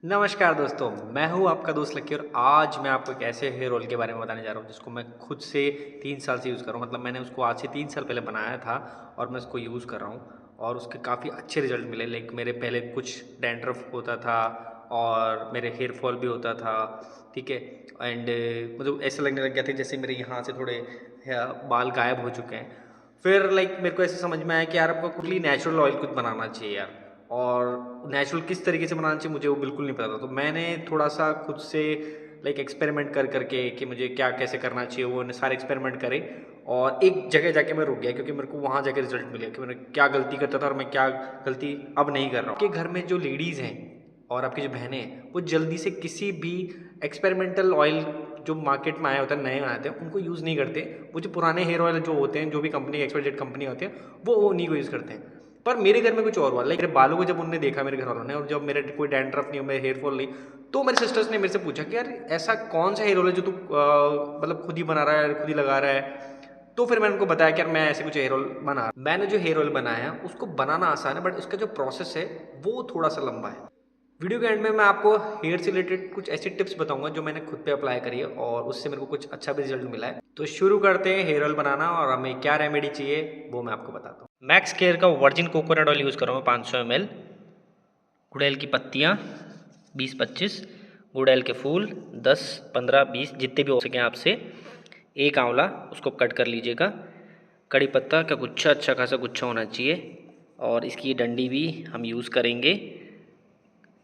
नमस्कार दोस्तों, मैं हूँ आपका दोस्त लक्की और आज मैं आपको एक ऐसे हेयर ऑयल के बारे में बताने जा रहा हूँ जिसको मैं खुद से 3 साल से यूज़ कर रहा हूँ। मतलब मैंने उसको आज से 3 साल पहले बनाया था और मैं उसको यूज़ कर रहा हूँ और उसके काफ़ी अच्छे रिज़ल्ट मिले। लाइक मेरे पहले कुछ डैंड्रफ होता था और मेरे हेयर फॉल भी होता था, ठीक है? एंड मतलब ऐसा लगने लग गया था जैसे मेरे यहाँ से थोड़े बाल गायब हो चुके हैं। फिर लाइक मेरे को ऐसे समझ में आया कि यार आपको खुद ही नेचुरल ऑयल कुछ बनाना चाहिए यार। और नेचुरल किस तरीके से बनाना चाहिए मुझे वो बिल्कुल नहीं पता था। तो मैंने थोड़ा-सा खुद से लाइक एक्सपेरिमेंट कर के कि मुझे क्या कैसे करना चाहिए वो सारे एक्सपेरिमेंट करे और एक जगह जाके मैं रुक गया क्योंकि मेरे को वहाँ जाके रिज़ल्ट मिले कि मैंने क्या गलती करता था और मैं क्या गलती अब नहीं कर रहा हूँ। आपके घर में जो लेडीज़ हैं और आपकी जो बहनें हैं, वो जल्दी से किसी भी एक्सपेरिमेंटल ऑयल जो मार्केट में आया होता है, नए आते हैं, उनको यूज़ नहीं करते। वो जो पुराने हेयर ऑयल जो होते हैं, जो भी कंपनी एक्सवाईजेड कंपनी होती है, वो उन्हीं को यूज़ करते हैं। पर मेरे घर में कुछ और हुआ। लाइक मेरे बालों को जब उन्होंने देखा मेरे घर वालों ने और जब मेरे कोई डैंड्रफ नहीं हो, मेरे हेयर फॉल नहीं, तो मेरे सिस्टर्स ने मेरे से पूछा कि यार ऐसा कौन सा हेयर ऑयल है जो तू मतलब खुद ही बना रहा है, खुद ही लगा रहा है। तो फिर मैंने उनको बताया कि यार मैं ऐसे कुछ हेयर ऑयल बना रहा हूं। मैंने जो हेयर ऑयल बनाया उसको बनाना आसान है बट उसका जो प्रोसेस है वो थोड़ा सा लंबा है। वीडियो के एंड में मैं आपको हेयर से रिलेटेड कुछ ऐसी टिप्स बताऊंगा जो मैंने खुद पे अप्लाई करी है और उससे मेरे को कुछ अच्छा भी रिजल्ट मिला है। तो शुरू करते हैं हेयर ऑयल बनाना और हमें क्या रेमेडी चाहिए वो मैं आपको बताता हूँ। मैक्स केयर का वर्जिन कोकोनट ऑयल यूज़ कर रहा हूँ 500 ml। गुड़हल की पत्तियाँ 20-25, गुड़हल के फूल 10-15-20 जितने भी हो सकें आपसे। एक आंवला उसको कट कर लीजिएगा। कड़ी पत्ता का गुच्छा अच्छा खासा गुच्छा होना चाहिए और इसकी डंडी भी हम यूज़ करेंगे।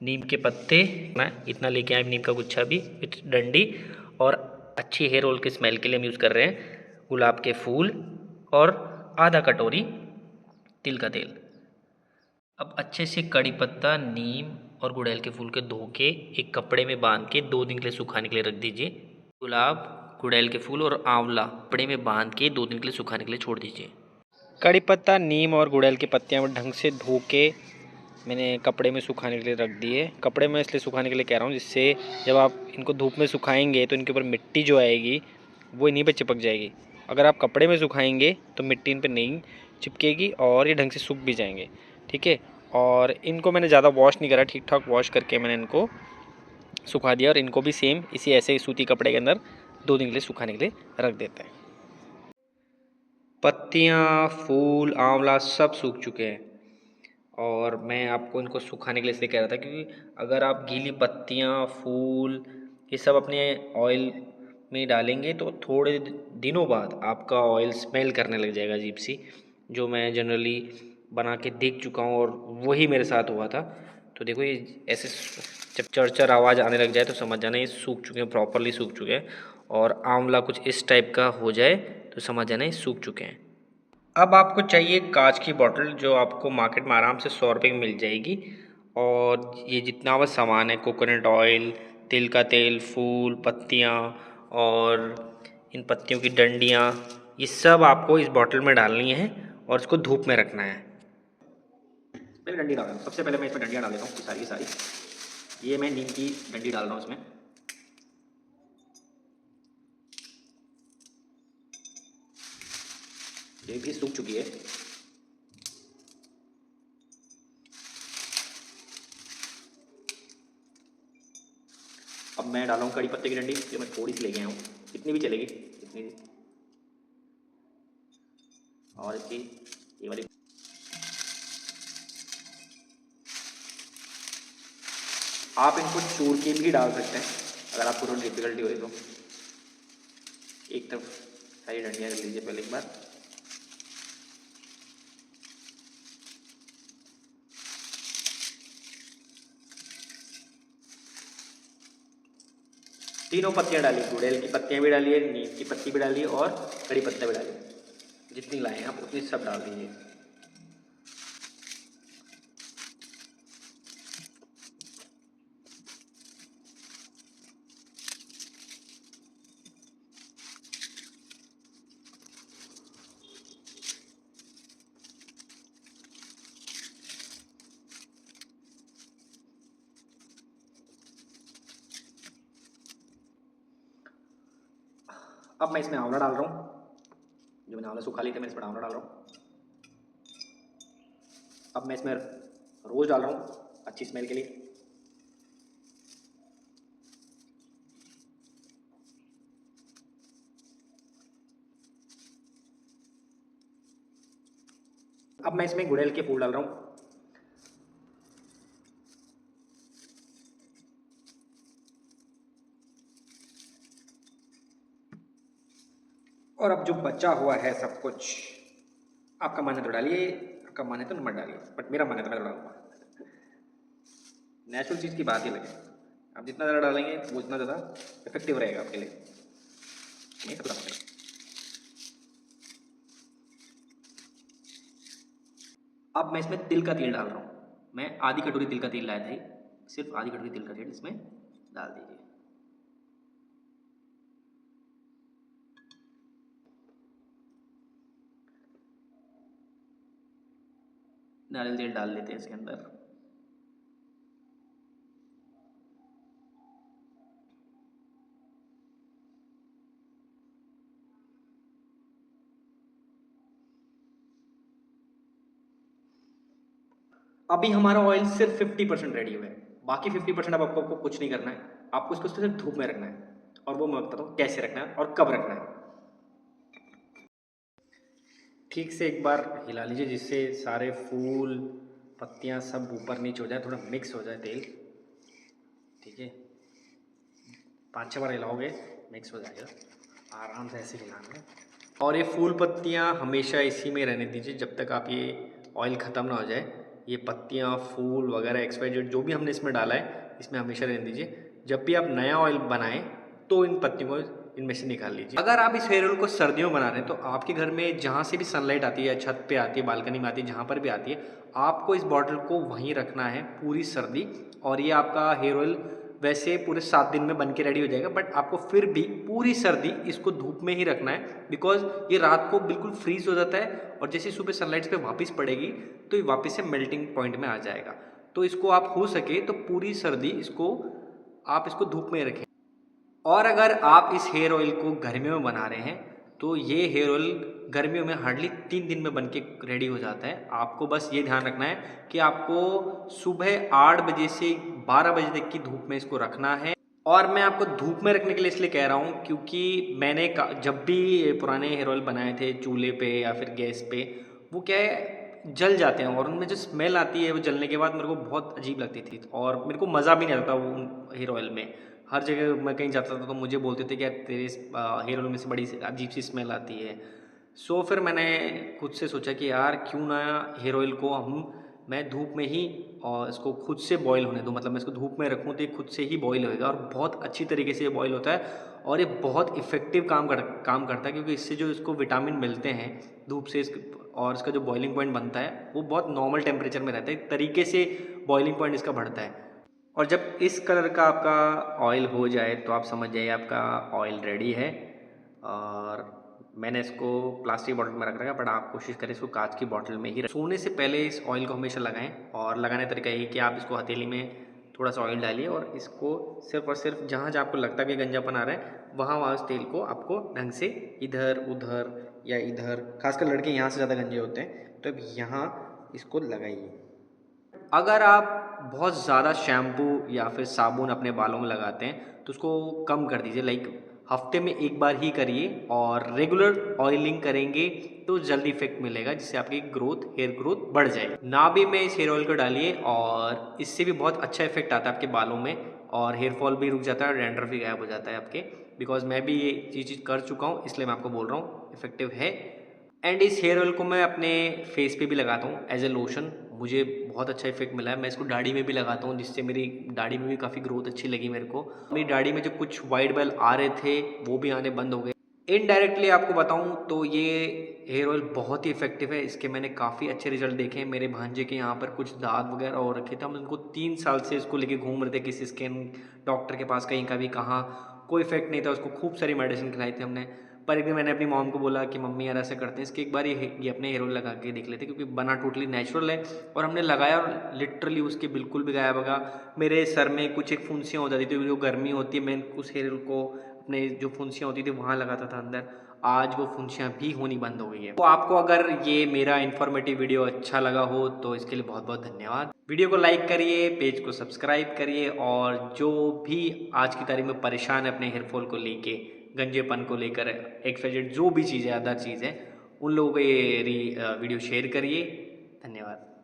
नीम के पत्ते मैं इतना लेके आए, नीम का गुच्छा भी विथ डंडी। और अच्छी हेयर ऑयल के स्मेल के लिए हम यूज़ कर रहे हैं गुलाब के फूल और आधा कटोरी तिल का तेल। अब अच्छे से कड़ी पत्ता, नीम और गुड़हल के फूल के धो के एक कपड़े में बांध के 2 दिन के लिए सुखाने के लिए रख दीजिए। गुलाब, गुड़हल के फूल और आंवला कपड़े में बांध के 2 दिन के लिए सुखाने के लिए छोड़ दीजिए। कड़ी पत्ता, नीम और गुड़हल की पत्तियां ढंग से धो के मैंने कपड़े में सुखाने के लिए रख दिए। कपड़े में इसलिए सुखाने के लिए कह रहा हूँ जिससे जब आप इनको धूप में सुखाएंगे तो इनके ऊपर मिट्टी जो आएगी वो इन्हीं पे चिपक जाएगी। अगर आप कपड़े में सुखाएंगे तो मिट्टी इन पे नहीं चिपकेगी और ये ढंग से सूख भी जाएंगे, ठीक है। और इनको मैंने ज़्यादा वॉश नहीं करा, ठीक ठाक वॉश करके मैंने इनको सुखा दिया और इनको भी सेम इसी ऐसे ही सूती कपड़े के अंदर 2 दिन के लिए सुखाने के लिए रख देते हैं। पत्तियाँ, फूल, आंवला सब सूख चुके हैं और मैं आपको इनको सुखाने के लिए इसलिए कह रहा था क्योंकि अगर आप गीली पत्तियाँ, फूल ये सब अपने ऑयल में डालेंगे तो थोड़े दिनों बाद आपका ऑयल स्मेल करने लग जाएगा अजीब सी, जो मैं जनरली बना के देख चुका हूँ और वही मेरे साथ हुआ था। तो देखो ये ऐसे जब चरचर आवाज़ आने लग जाए तो समझ जाना ये सूख चुके हैं, प्रॉपरली सूख चुके हैं। और आंवला कुछ इस टाइप का हो जाए तो समझ जाना ये सूख चुके हैं। अब आपको चाहिए कांच की बॉटल जो आपको मार्केट में आराम से 100 रुपये की मिल जाएगी। और ये जितना वह सामान है कोकोनट ऑयल, तिल का तेल, फूल, पत्तियाँ और इन पत्तियों की डंडियाँ, ये सब आपको इस बॉटल में डालनी है और इसको धूप में रखना है। पहले डंडी डाल रहा हूँ, सबसे पहले मैं इसमें डंडियाँ डाल देता हूँ सारी सारी। ये मैं नीम की डंडी डाल रहा हूँ इसमें। ये भी सूख चुकी है। अब मैं डाला हूँ कड़ी पत्ते की डंडी जो मैं थोड़ी सी ले गया हूँ, इतनी भी चलेगी इतनी सी। और इसकी ये वाली आप इनको चूर के भी डाल सकते हैं अगर आपको थोड़ी डिफिकल्टी हो तो। एक तरफ सारी डंडियाँ कर लीजिए पहले एक बार। तीनों पत्तियाँ डाली, गुड़हल की पत्तियाँ भी डालिए, नीम की पत्ती भी डालिए और कड़ी पत्ता भी डालिए। जितनी लाएँ आप उतनी सब डाल दीजिए। अब मैं इसमें आंवला डाल रहा हूँ, जो मैंने आंवला सुखा ली थी मैं इसमें आंवला डाल रहा हूँ। अब मैं इसमें रोज़ डाल रहा हूँ अच्छी स्मेल के लिए। अब मैं इसमें गुड़हल के फूल डाल रहा हूँ। और अब जो बचा हुआ है सब कुछ, आपका मन है तो डालिए, आपका मन है तो मत डालिए, बट मेरा मन है तो मैं डालूंगा। नेचुरल चीज़ की बात ही लगे, आप जितना ज़्यादा डालेंगे वो उतना ज़्यादा इफेक्टिव रहेगा आपके लिए। नहीं पता पड़ेगा। अब मैं इसमें तिल का तेल डाल रहा हूँ। मैं आधी कटोरी तिल का तेल लाया था, सिर्फ आधी कटोरी तिल का तेल इसमें डाल दीजिए। नारियल तेल डाल लेते हैं इसके अंदर। अभी हमारा ऑयल सिर्फ 50% रेडी हुआ है, बाकी 50% अब आपको कुछ नहीं करना है, आपको इसको सिर्फ धूप में रखना है। और वो मैं बताता हूँ कैसे रखना है और कब रखना है। ठीक से एक बार हिला लीजिए जिससे सारे फूल पत्तियाँ सब ऊपर नीचे हो जाए, थोड़ा मिक्स हो जाए तेल। ठीक है, 5-6 बार हिलाओगे मिक्स हो जाएगा, आराम से ऐसे हिलाना है। और ये फूल पत्तियाँ हमेशा इसी में रहने दीजिए जब तक आप ये ऑयल ख़त्म ना हो जाए। ये पत्तियाँ फूल वगैरह XYZ जो भी हमने इसमें डाला है इसमें हमेशा रहने दीजिए। जब भी आप नया ऑयल बनाएं तो इन पत्तियों को इनमें से निकाल लीजिए। अगर आप इस हेयर ऑयल को सर्दियों में बना रहे हैं तो आपके घर में जहाँ से भी सनलाइट आती है, छत पे आती है, बालकनी में आती है, जहाँ पर भी आती है, आपको इस बॉटल को वहीं रखना है पूरी सर्दी। और ये आपका हेयर ऑयल वैसे पूरे 7 दिन में बन के रेडी हो जाएगा, बट आपको फिर भी पूरी सर्दी इसको धूप में ही रखना है, बिकॉज ये रात को बिल्कुल फ्रीज हो जाता है और जैसे सुबह सनलाइट पे वापस पड़ेगी तो ये वापस से मेल्टिंग पॉइंट में आ जाएगा। तो इसको आप हो सके तो पूरी सर्दी इसको धूप में रखें। और अगर आप इस हेयर ऑयल को गर्मियों में बना रहे हैं तो ये हेयर ऑयल गर्मियों में हार्डली 3 दिन में बन के रेडी हो जाता है। आपको बस ये ध्यान रखना है कि आपको सुबह 8 बजे से 12 बजे तक की धूप में इसको रखना है। और मैं आपको धूप में रखने के लिए इसलिए कह रहा हूँ क्योंकि मैंने जब भी पुराने हेयर ऑयल बनाए थे चूल्हे पे या फिर गैस पे, वो क्या है जल जाते हैं और उनमें जो स्मेल आती है वो जलने के बाद मेरे को बहुत अजीब लगती थी और मेरे को मज़ा भी नहीं आता वो हेयर ऑयल में। हर जगह मैं कहीं जाता था तो मुझे बोलते थे कि यार तेरे हेयर ऑयल में से बड़ी अजीब सी स्मेल आती है। सो फिर मैंने खुद से सोचा कि यार क्यों ना हेयर ऑयल को मैं धूप में ही और इसको खुद से बॉईल होने दूँ, मतलब मैं इसको धूप में रखूँ तो ये खुद से ही बॉईल होएगा और बहुत अच्छी तरीके से ये बॉईल होता है। और ये बहुत इफ़ेक्टिव काम करता है क्योंकि इससे जो इसको विटामिन मिलते हैं धूप से और इसका जो बॉइलिंग पॉइंट बनता है वो बहुत नॉर्मल टेम्परेचर में रहता है, एक तरीके से बॉइलिंग पॉइंट इसका बढ़ता है। और जब इस कलर का आपका ऑयल हो जाए तो आप समझ जाइए आपका ऑयल रेडी है। और मैंने इसको प्लास्टिक बॉटल में रख रखा है, बट आप कोशिश करें इसको कांच की बॉटल में ही सोने से पहले इस ऑयल को हमेशा लगाएं। और लगाने का तरीका ये कि आप इसको हथेली में थोड़ा सा ऑयल डालिए और इसको सिर्फ और सिर्फ जहाँ जहाँ आपको लगता है कि गंजापन आ रहा है वहाँ उस तेल को आपको ढंग से इधर उधर या इधर, खासकर लड़के यहाँ से ज़्यादा गंजे होते हैं, तो अब यहाँ इसको लगाइए। अगर आप बहुत ज़्यादा शैम्पू या फिर साबुन अपने बालों में लगाते हैं तो उसको कम कर दीजिए, लाइक हफ्ते में एक बार ही करिए और रेगुलर ऑयलिंग करेंगे तो जल्दी इफेक्ट मिलेगा जिससे आपकी हेयर ग्रोथ बढ़ जाएगी। नाभि में इस हेयर ऑयल को डालिए और इससे भी बहुत अच्छा इफेक्ट आता है आपके बालों में और हेयर फॉल भी रुक जाता है और डैंड्रफ भी गायब हो जाता है आपके। बिकॉज मैं भी ये चीज़ कर चुका हूँ इसलिए मैं आपको बोल रहा हूँ इफेक्टिव है। एंड इस हेयर ऑयल को मैं अपने फेस पे भी लगाता हूँ एज ए लोशन, मुझे बहुत अच्छा इफेक्ट मिला है। मैं इसको दाढ़ी में भी लगाता हूँ जिससे मेरी दाढ़ी में भी काफ़ी ग्रोथ अच्छी लगी मेरे को। मेरी दाढ़ी में जो कुछ वाइट बाल आ रहे थे वो भी आने बंद हो गए। इनडायरेक्टली आपको बताऊँ तो ये हेयर ऑयल बहुत ही इफेक्टिव है, इसके मैंने काफ़ी अच्छे रिजल्ट देखे हैं। मेरे भांजे के यहाँ पर कुछ दाग वगैरह हो रखे थे, हम उनको 3 साल से इसको लेके घूम रहे थे किसी स्किन डॉक्टर के पास, कहीं का भी कहाँ कोई इफेक्ट नहीं था, उसको खूब सारी मेडिसिन खिलाई थी हमने। पर एक दिन मैंने अपनी मॉम को बोला कि मम्मी यार ऐसा करते हैं इसके एक बार ये अपने हेयर ऑयल लगा के देख लेते क्योंकि बना टोटली नेचुरल है। और हमने लगाया और लिटरली उसके बिल्कुल भी गायब होगा। मेरे सर में कुछ एक फुंसियाँ हो जाती थी, जो गर्मी होती है मैं उस हेयर ऑयल को अपने जो फुंसियाँ होती थी वहाँ लगाता था अंदर, आज वो फुंसियाँ भी होनी बंद हो गई है। तो आपको अगर ये मेरा इन्फॉर्मेटिव वीडियो अच्छा लगा हो तो इसके लिए बहुत बहुत धन्यवाद। वीडियो को लाइक करिए, पेज को सब्सक्राइब करिए और जो भी आज की तारीख में परेशान है अपने हेयरफॉल को लेके, गंजेपन को लेकर, XYZ जो भी चीज़ है अदर चीज़ है, उन लोगों को ये वीडियो शेयर करिए। धन्यवाद।